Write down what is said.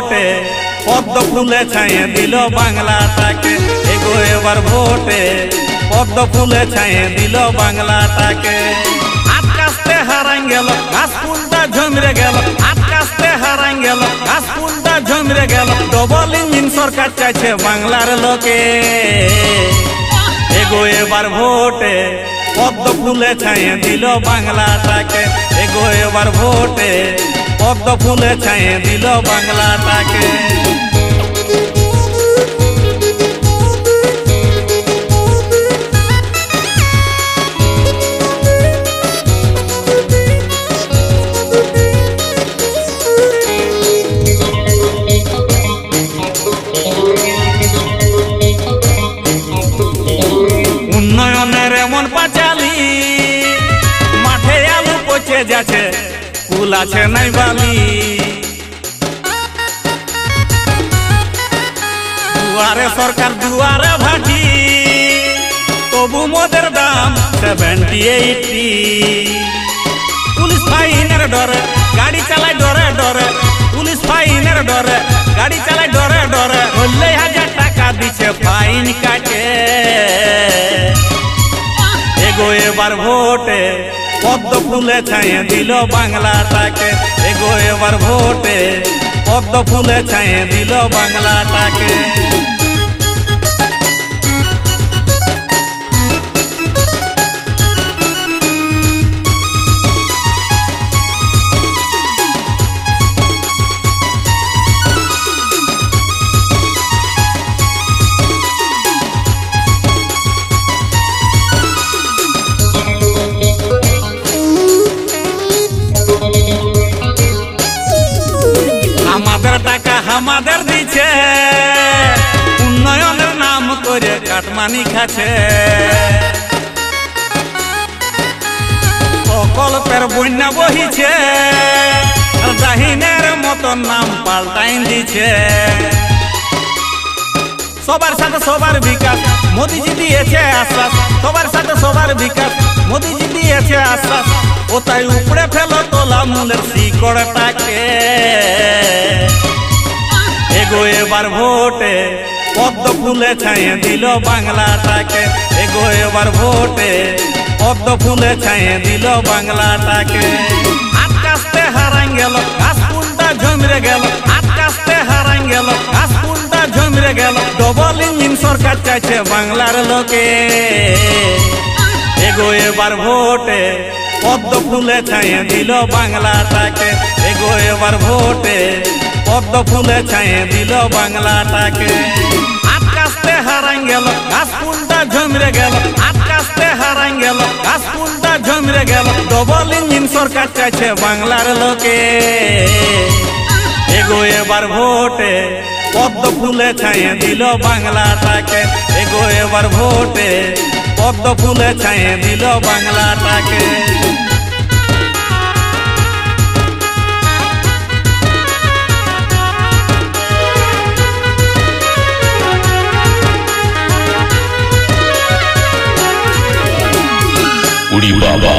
ভোটে পদ্ম ফুলে ছায়ে দিল বাংলাটাকে। এগো এবার ভোটে পদ্ম ফুলে ছায়ে দিল বাংলাটাকে। আকাশতে হারাই গেল ঘাস ফুলটা ঝমরে গেল, আকাশতে হারাই গেল ঘাস ফুলটা ঝমরে গেল। ডবল ইঞ্জিন সরকার চাইছে বাংলার লোকে। এগো এবার ভোটে পদ্ম ফুলে ছায়ে দিল বাংলাটাকে। এগো এবার ভোটে পদ্ম ফুলে ছায়ে দিল বাংলাটাকে। উন্নয়নের এমন পাঁচালি, মাঠে আলু পচে যাচ্ছে, ফুল আছে নাই বালি। দুয়ারে সরকার দুয়ারে ভাটি, তবু মদের দাম 70-80। পুলিশ ফাইনের ডরে গাড়ি চালায় ডরে ডরে, পুলিশ ফাইনের ডরে গাড়ি চালায় ডরে ডরে। 10,000 টাকা দিচ্ছে ফাইন কাটে। এগো এবার ভোটে পদ্ম ফুলে ছায়ে দিল বাংলাটাকে। এগো এবার ভোটে পদ্ম ফুলে ছায়ে দিল বাংলাটাকে। আমাদের টাকা আমাদের দিচ্ছে, উন্নয়নের নাম করে কাটমানি খাচ্ছে। প্রকল্পের বন্যা বহিছে, জাহিনের মতন নাম পাল্টাই দিচ্ছে। সবার সাথে সবার বিকাশ মোদিজি দিয়েছে আশ্বাস, সবার সাথে সবার বিকাশ মোদিজি দিয়েছে আশ্বাস। ও তাই উপড়ে ফেলো তোলা মূলের শিকড়টাকে। এগো এবার ভোটে পদ্ম ফুলে ছায়ে দিল বাংলাটাকে। এগো এবার ভোটে পদ্ম ফুলে ছায়ে দিল বাংলাটাকে। আকাশতে হারাই গেল ঘাস ফুলটা ঝমরে গেল, আকাশতে হারাই গেল ঘাস ফুলটা ঝমরে গেল। ডবল ইঞ্জিন সরকার চাইছে বাংলার লোকে। এগো এবার ভোটে পদ্ম ফুলে ছায়ে দিল বাংলাটাকে। এগো এবার ভোটে পদ্ম ফুলে ছায়ে দিল বাংলাটাকে। আকাশতে হারাই গেল ঘাস ফুলটা ঝমরে গেল, আকাশতে হারাই গেল ঘাস ফুলটা ঝমরে গেল। ডবল ইঞ্জিন সরকার চাইছে বাংলার লোকে। এগো এবার ভোটে পদ্ম ফুলে ছায়ে দিল বাংলাটাকে। এগো এবার ভোটে পদ্ম ফুলে ছায়ে দিল বাংলাটাকে। উড়ি বাবা।